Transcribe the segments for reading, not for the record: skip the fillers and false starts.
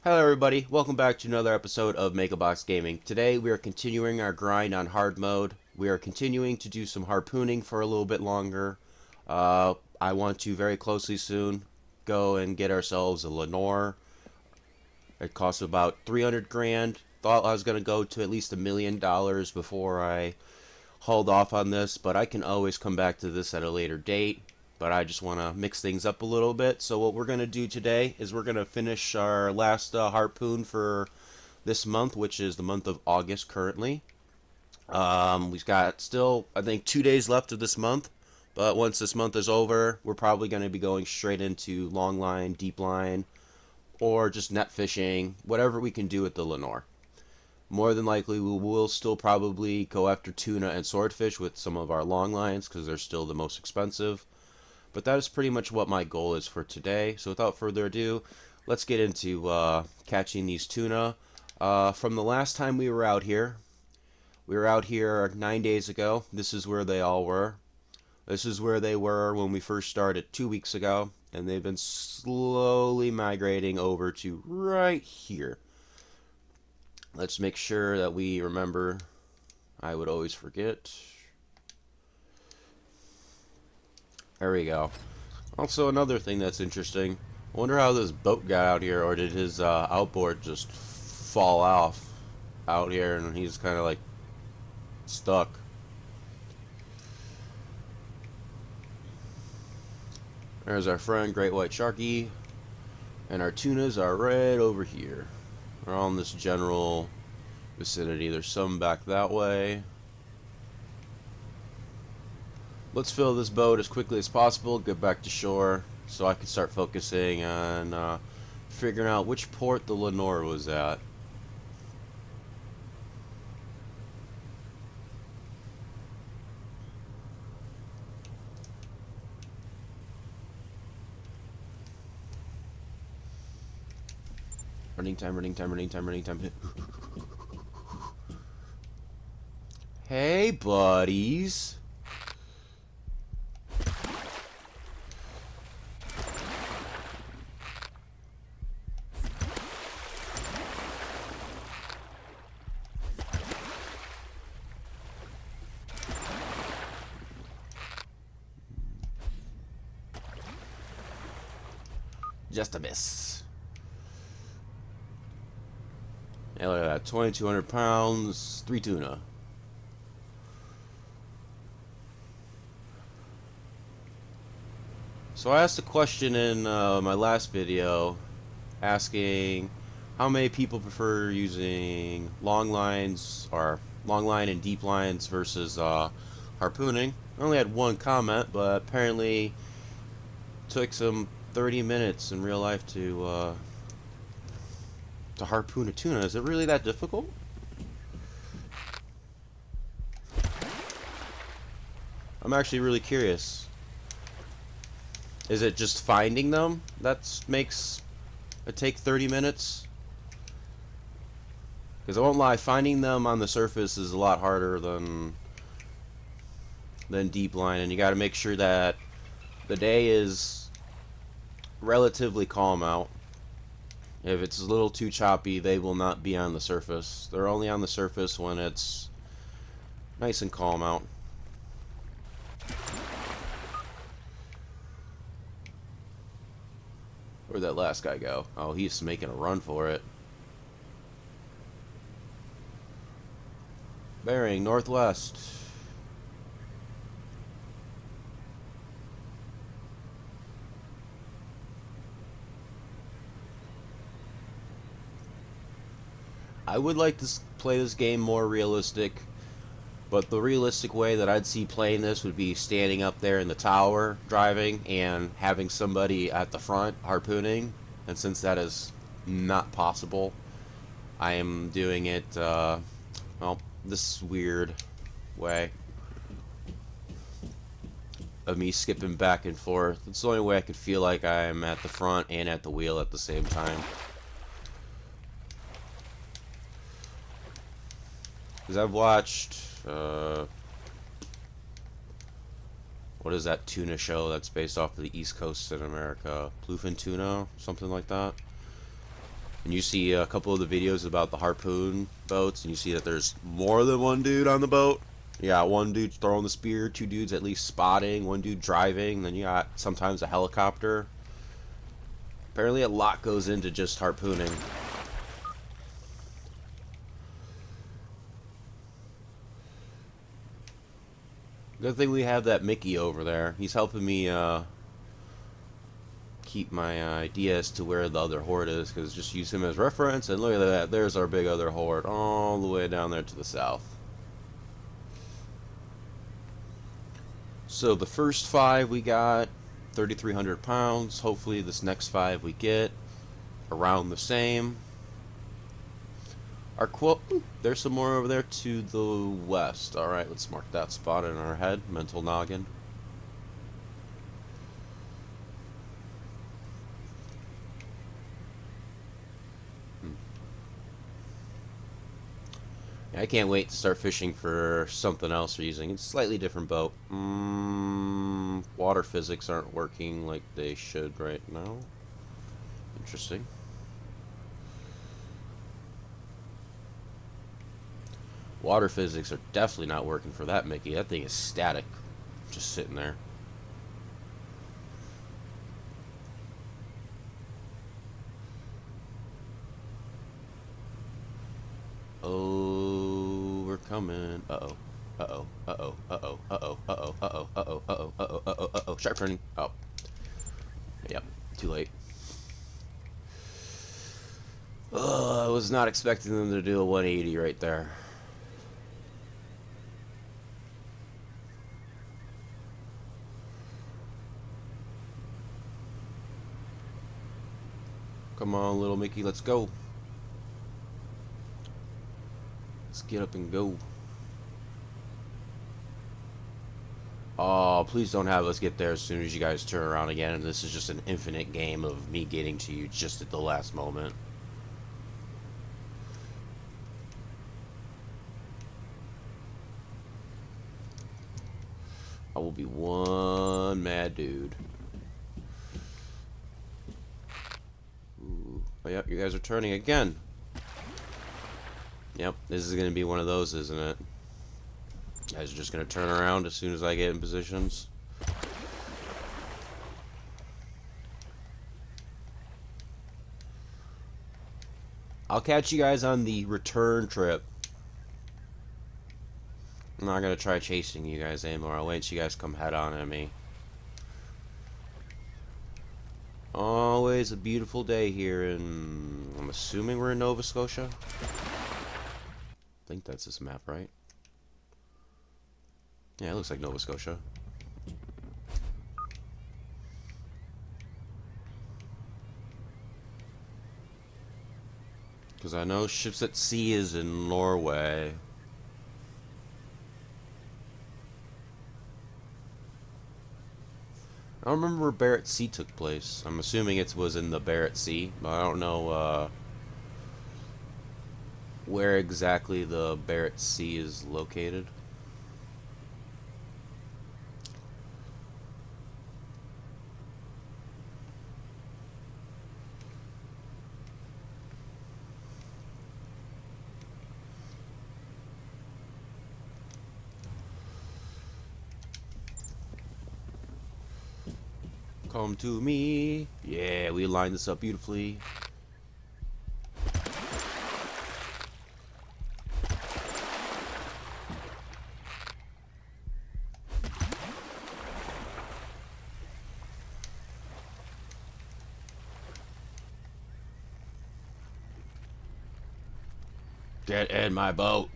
Hello everybody, welcome back to another episode of Megabox Gaming. Today we are continuing our grind on hard mode. We are continuing to do some harpooning for a little bit longer. I want to very closely soon go and get ourselves a Lenore. It costs about 300 grand. Thought I was going to go to at least $1 million before I hauled off on this, but I can always come back to this at a later date. But I just want to mix things up a little bit. So what we're going to do today is we're going to finish our last harpoon for this month, which is the month of August currently. We've got still, I think, 2 days left of this month. But once this month is over, we're probably going to be going straight into long line, deep line, or just net fishing, whatever we can do with the Lenore. More than likely, we will still probably go after tuna and swordfish with some of our long lines because they're still the most expensive. But that is pretty much what my goal is for today. So without further ado, let's get into catching these tuna. From the last time we were out here 9 days ago. This is where they all were. This is where they were when we first started 2 weeks ago. And they've been slowly migrating over to right here. Let's make sure that we remember. I would always forget. There we go. Also, another thing that's interesting. I wonder how this boat got out here, or did his outboard just fall off out here and he's kind of like stuck. There's our friend Great White Sharky, and our tunas are right over here. They're all in this general vicinity. There's some back that way. Let's fill this boat as quickly as possible, get back to shore, so I can start focusing on figuring out which port the Lenore was at. Running time, running time, running time, running time. Hey, buddies. Just a miss. Yeah, look at that. 2,200 pounds, 3 tuna. So I asked a question in my last video asking how many people prefer using long lines or long line and deep lines versus harpooning. I only had one comment, but apparently it took some 30 minutes in real life to harpoon a tuna. Is it really that difficult? I'm actually really curious. Is it just finding them that makes it take 30 minutes? Because I won't lie, finding them on the surface is a lot harder than deep line, and you got to make sure that the day is relatively calm out. If it's a little too choppy, they will not be on the surface. They're only on the surface when it's nice and calm out. Where'd that last guy go? Oh, he's making a run for it. Bearing northwest. I would like to play this game more realistic, but the realistic way that I'd see playing this would be standing up there in the tower driving and having somebody at the front harpooning. And since that is not possible, I am doing it, well, this weird way of me skipping back and forth. It's the only way I could feel like I'm at the front and at the wheel at the same time. Because I've watched, what is that tuna show that's based off of the East Coast in America? Bluefin Tuna? Something like that. and you see a couple of the videos about the harpoon boats, and you see that there's more than one dude on the boat. You got one dude throwing the spear, two dudes at least spotting, one dude driving, then you got sometimes a helicopter. Apparently a lot goes into just harpooning. Good thing we have that Mickey over there. He's helping me keep my idea as to where the other horde is, because just use him as reference, and look at that, there's our big other horde all the way down there to the south. So the first 5 we got 3,300 pounds. Hopefully this next 5 we get around the same. Our quote, there's some more over there to the west. Alright, let's mark that spot in our head. Mental noggin. I can't wait to start fishing for something else we're using. It's a slightly different boat. Water physics aren't working like they should right now. Interesting. Water physics are definitely not working for that Mickey. That thing is static. Just sitting there. Oh, we're coming. Uh-oh. Uh-oh. Uh-oh. Uh-oh. Uh-oh. Uh-oh. Uh-oh. Uh-oh. Uh-oh. Uh-oh. Uh-oh. Uh-oh. Sharp turning. Oh. Yep. Too late. I was not expecting them to do a 180 right there. Come on, little Mickey, let's go. Let's get up and go. Oh, please don't have us get there as soon as you guys turn around again, and this is just an infinite game of me getting to you just at the last moment. I will be one mad dude. Ooh. Oh, yep, you guys are turning again. Yep, this is going to be one of those, isn't it? You guys are just going to turn around as soon as I get in positions. I'll catch you guys on the return trip. I'm not going to try chasing you guys anymore. I'll wait until you guys come head on at me. Always a beautiful day here in... I'm assuming we're in Nova Scotia? I think that's this map, right? Yeah, it looks like Nova Scotia. Because I know ships at sea is in Norway. I don't remember where Barrett Sea took place. I'm assuming it was in the Barrett Sea, but I don't know where exactly the Barrett Sea is located. Come to me. Yeah, we lined this up beautifully. Get in my boat.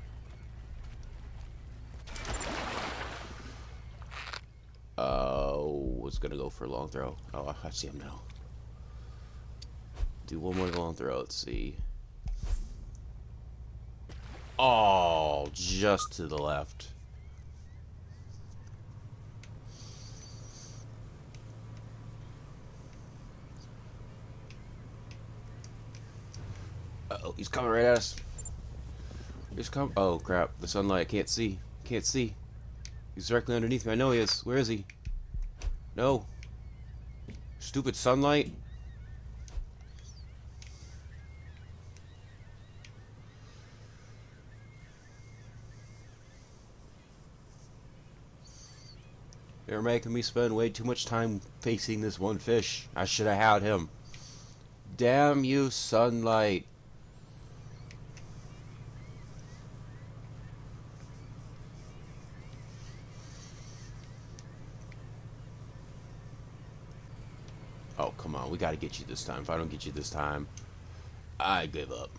Was gonna go for a long throw. Oh, I see him now. Do one more long throw. Let's see. Oh, just to the left. Uh-oh, he's coming right at us. He's coming. Oh, crap. The sunlight. I can't see. Can't see. He's directly underneath me. I know he is. Where is he? No. Stupid sunlight. You're making me spend way too much time facing this one fish. I should have had him. Damn you, sunlight. Oh, come on. We gotta get you this time. If I don't get you this time, I give up.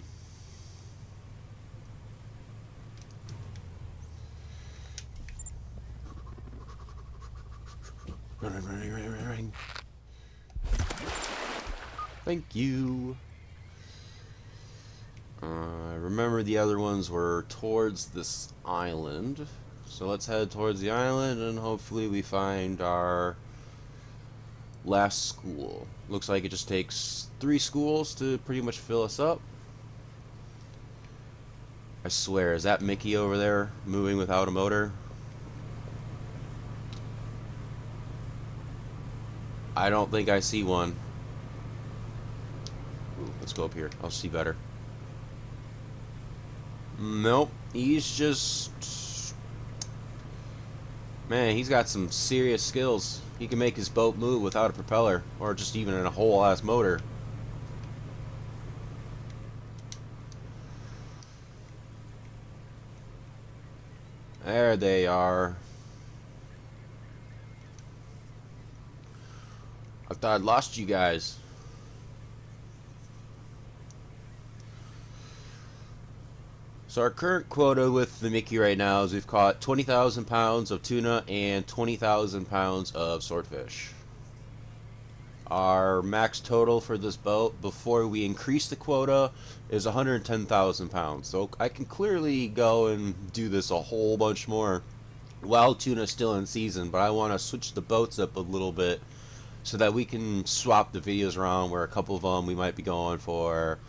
Running. Thank you. Remember the other ones were towards this island. So let's head towards the island and hopefully we find our last school. Looks like it just takes 3 schools to pretty much fill us up. I swear, is that Mickey over there moving without a motor? I don't think I see one. Ooh, let's go up here. I'll see better. Nope. He's just... Man, he's got some serious skills. He can make his boat move without a propeller, or just even in a whole-ass motor. There they are. I thought I'd lost you guys. So our current quota with the Mickey right now is we've caught 20,000 pounds of tuna and 20,000 pounds of swordfish. Our max total for this boat before we increase the quota is 110,000 pounds. So I can clearly go and do this a whole bunch more while tuna's still in season, but I want to switch the boats up a little bit so that we can swap the videos around where a couple of them we might be going for,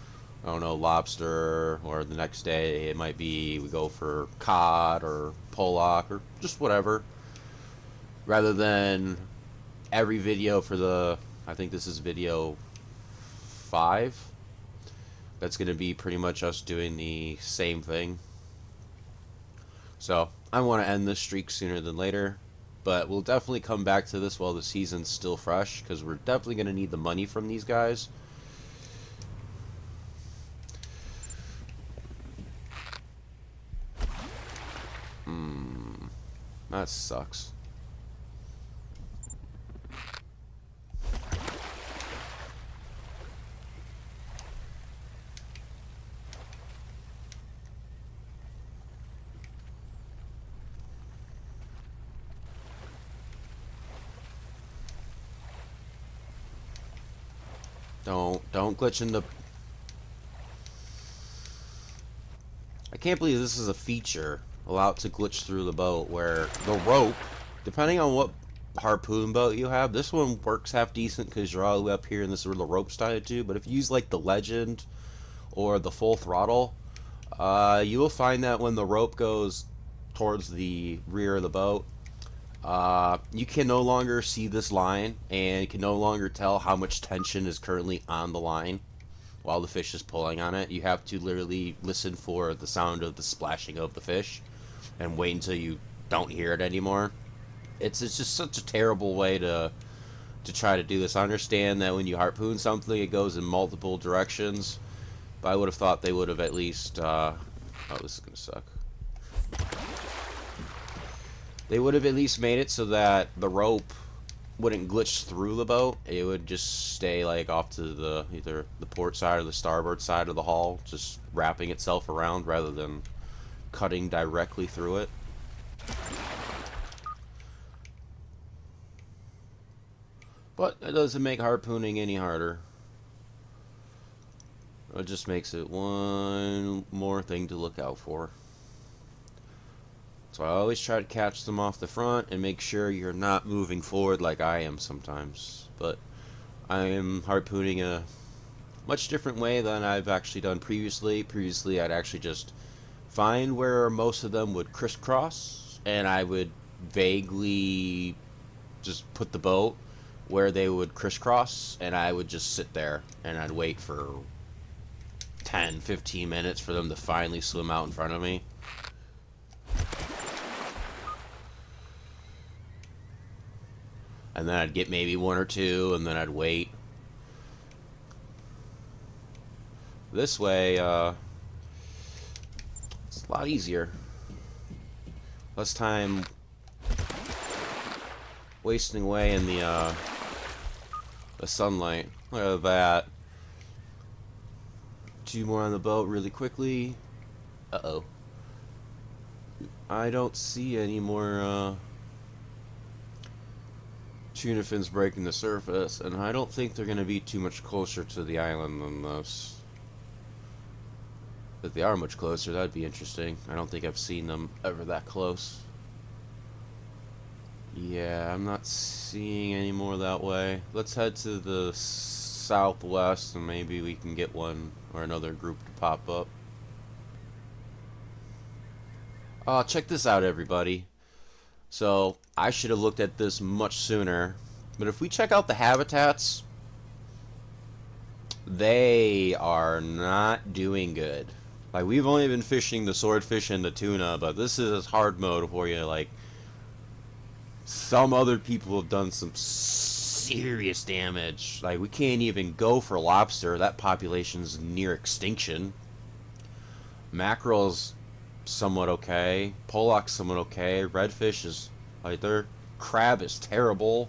I don't know, lobster, or the next day it might be we go for cod or pollock or just whatever, rather than every video for the, I think this is video 5, that's going to be pretty much us doing the same thing. So I want to end this streak sooner than later, but we'll definitely come back to this while the season's still fresh, because we're definitely going to need the money from these guys. That sucks. Don't glitch in the... I can't believe this is a feature allowed to glitch through the boat where the rope, depending on what harpoon boat you have, this one works half decent because you're all the way up here and this is where the rope's tied to, but if you use like the Legend or the Full Throttle, you will find that when the rope goes towards the rear of the boat, you can no longer see this line and can no longer tell how much tension is currently on the line while the fish is pulling on it. You have to literally listen for the sound of the splashing of the fish and wait until you don't hear it anymore. It's just such a terrible way to try to do this. I understand that when you harpoon something, it goes in multiple directions, but I would have thought they would have at least... oh, this is gonna suck. They would have at least made it so that the rope wouldn't glitch through the boat. It would just stay like off to the either the port side or the starboard side of the hull, just wrapping itself around rather than cutting directly through it. But it doesn't make harpooning any harder. It just makes it one more thing to look out for. So I always try to catch them off the front and make sure you're not moving forward like I am sometimes. But I am harpooning a much different way than I've actually done previously. Previously I'd actually just find where most of them would crisscross and I would vaguely just put the boat where they would crisscross and I would just sit there and I'd wait for 10-15 minutes for them to finally swim out in front of me. and then I'd get maybe one or two, and then I'd wait. This way, it's a lot easier. Less time wasting away in the sunlight. Look at that. Two more on the boat really quickly. Uh-oh. I don't see any more tuna fins breaking the surface, and I don't think they're going to be too much closer to the island than this. If they are much closer, that'd be interesting. I don't think I've seen them ever that close. Yeah, I'm not seeing any more that way. Let's head to the southwest, and maybe we can get one or another group to pop up. Check this out, everybody. So, I should have looked at this much sooner, but if we check out the habitats, they are not doing good. Like, we've only been fishing the swordfish and the tuna, but this is hard mode for you. Like, some other people have done some serious damage. Like, we can't even go for lobster. That population's near extinction. Mackerel's somewhat okay. Pollock's somewhat okay. Redfish is, like, their crab is terrible.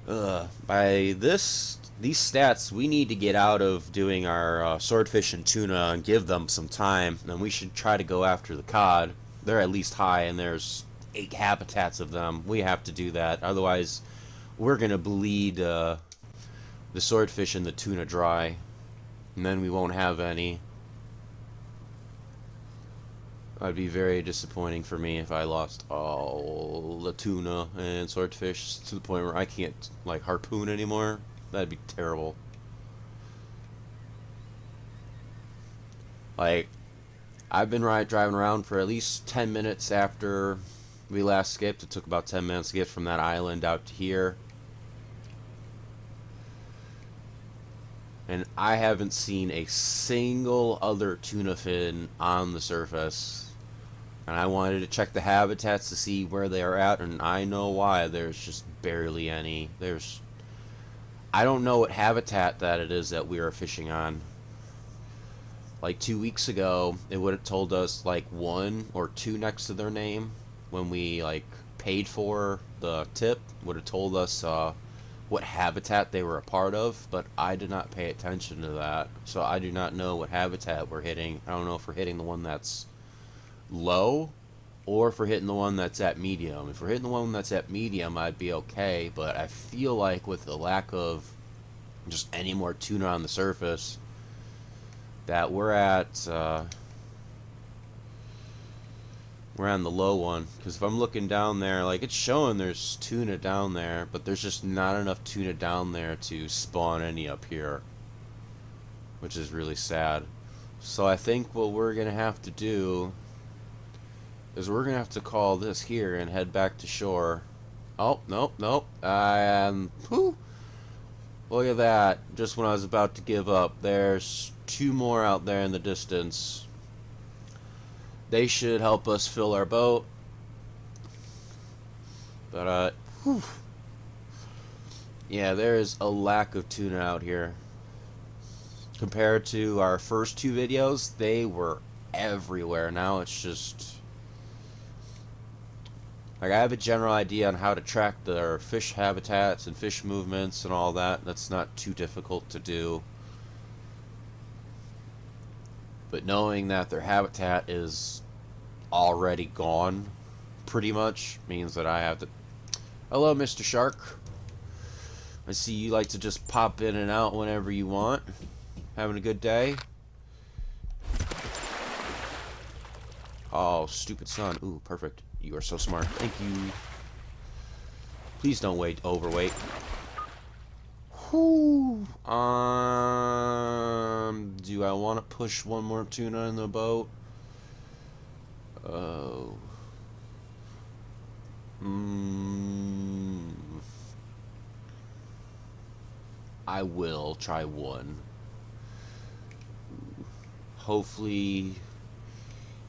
By these stats, we need to get out of doing our swordfish and tuna and give them some time. And we should try to go after the cod. They're at least high, and there's 8 habitats of them. We have to do that. Otherwise, we're going to bleed the swordfish and the tuna dry. And then we won't have any. That'd be very disappointing for me if I lost all the tuna and swordfish to the point where I can't, like, harpoon anymore. That'd be terrible. Like, I've been driving around for at least 10 minutes after we last skipped. It took about 10 minutes to get from that island out to here. And I haven't seen a single other tuna fin on the surface. And I wanted to check the habitats to see where they are at, and I know why. There's just barely any. I don't know what habitat that it is that we are fishing on. Like 2 weeks ago, it would have told us like 1 or 2 next to their name. When we like paid for the tip, would have told us what habitat they were a part of, but I did not pay attention to that. So I do not know what habitat we're hitting. I don't know if we're hitting the one that's low or if we're hitting the one that's at medium. If we're hitting the one that's at medium, I'd be okay, but I feel like with the lack of just any more tuna on the surface that we're on the low one. Because if I'm looking down there, like, it's showing there's tuna down there, but there's just not enough tuna down there to spawn any up here, which is really sad. So I think what we're gonna have to do is we're gonna have to call this here and head back to shore. Oh, nope, nope. Whew, look at that. Just when I was about to give up, there's 2 more out there in the distance. They should help us fill our boat. But, whew. Yeah, there is a lack of tuna out here. Compared to our first 2 videos, they were everywhere. Now it's just, like, I have a general idea on how to track their fish habitats and fish movements and all that. That's not too difficult to do. But knowing that their habitat is already gone, pretty much, means that I have to... Hello, Mr. Shark. I see you like to just pop in and out whenever you want. Having a good day? Oh, stupid son. Ooh, perfect. You are so smart. Thank you. Please don't overweight. Whew. Do I want to push one more tuna in the boat? Oh. I will try one. Hopefully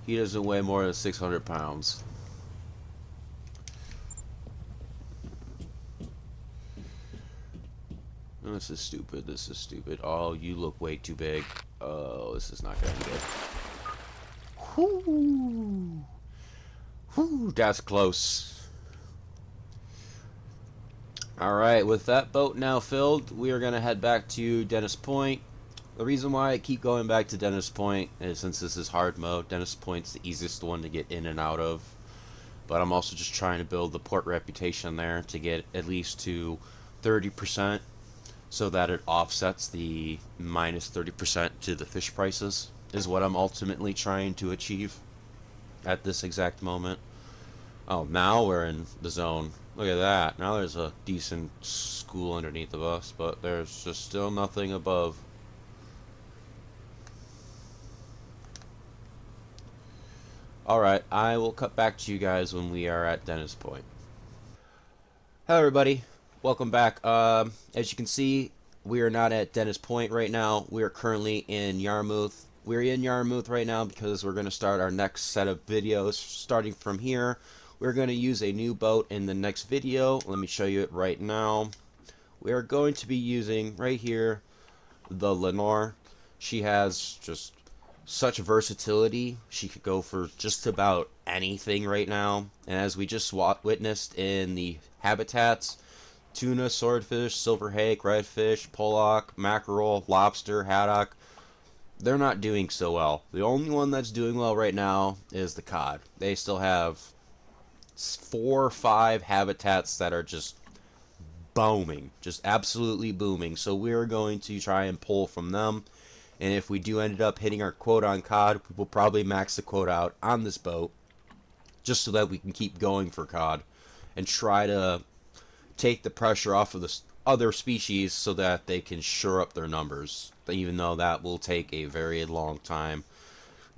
he doesn't weigh more than 600 pounds. This is stupid. This is stupid. Oh, you look way too big. Oh, this is not gonna be good. Whoo! Whoo! That's close. Alright, with that boat now filled, we are gonna head back to Dennis Point. The reason why I keep going back to Dennis Point is since this is hard mode, Dennis Point's the easiest one to get in and out of. But I'm also just trying to build the port reputation there to get at least to 30% so that it offsets the minus 30% to the fish prices, is what I'm ultimately trying to achieve at this exact moment. Oh, now we're in the zone. Look at that. Now there's a decent school underneath of us, but there's just still nothing above. Alright, I will cut back to you guys when we are at Dennis Point. Hello everybody, welcome back. As you can see, we are not at Dennis Point right now. We are currently in Yarmouth. We're in Yarmouth right now because we're going to start our next set of videos. Starting from here, we're going to use a new boat in the next video. Let me show you it right now. We are going to be using, right here, the Lenore. She has just such versatility. She could go for just about anything right now. And as we just witnessed in the habitats, tuna, swordfish, silver hake, redfish, pollock, mackerel, lobster, haddock, they're not doing so well. The only one that's doing well right now is the cod. They still have 4 or 5 habitats that are just booming, just absolutely booming. So we're going to try and pull from them. And if we do end up hitting our quota on cod, we will probably max the quota out on this boat just so that we can keep going for cod and try to take the pressure off of the other species so that they can shore up their numbers, even though that will take a very long time.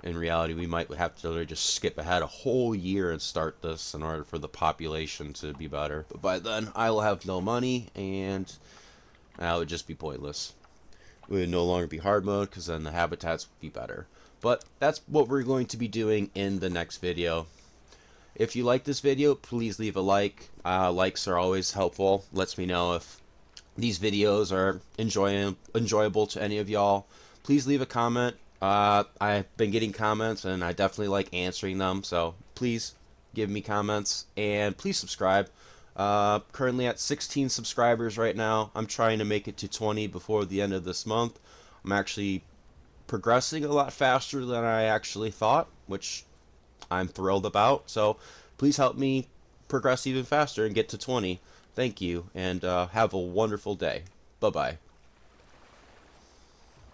In reality, we might have to literally just skip ahead a whole year and start this in order for the population to be better. But by then, I will have no money, and that would just be pointless. It would no longer be hard mode, because then the habitats would be better. But that's what we're going to be doing in the next video. If you like this video, please leave a like. Likes are always helpful. Lets me know if these videos are enjoyable to any of y'all. Please leave a comment. I've been getting comments, and I definitely like answering them. So please give me comments, and please subscribe. Currently at 16 subscribers right now. I'm trying to make it to 20 before the end of this month. I'm actually progressing a lot faster than I actually thought, which I'm thrilled about. So please help me progress even faster and get to 20. Thank you, and have a wonderful day. Bye-bye.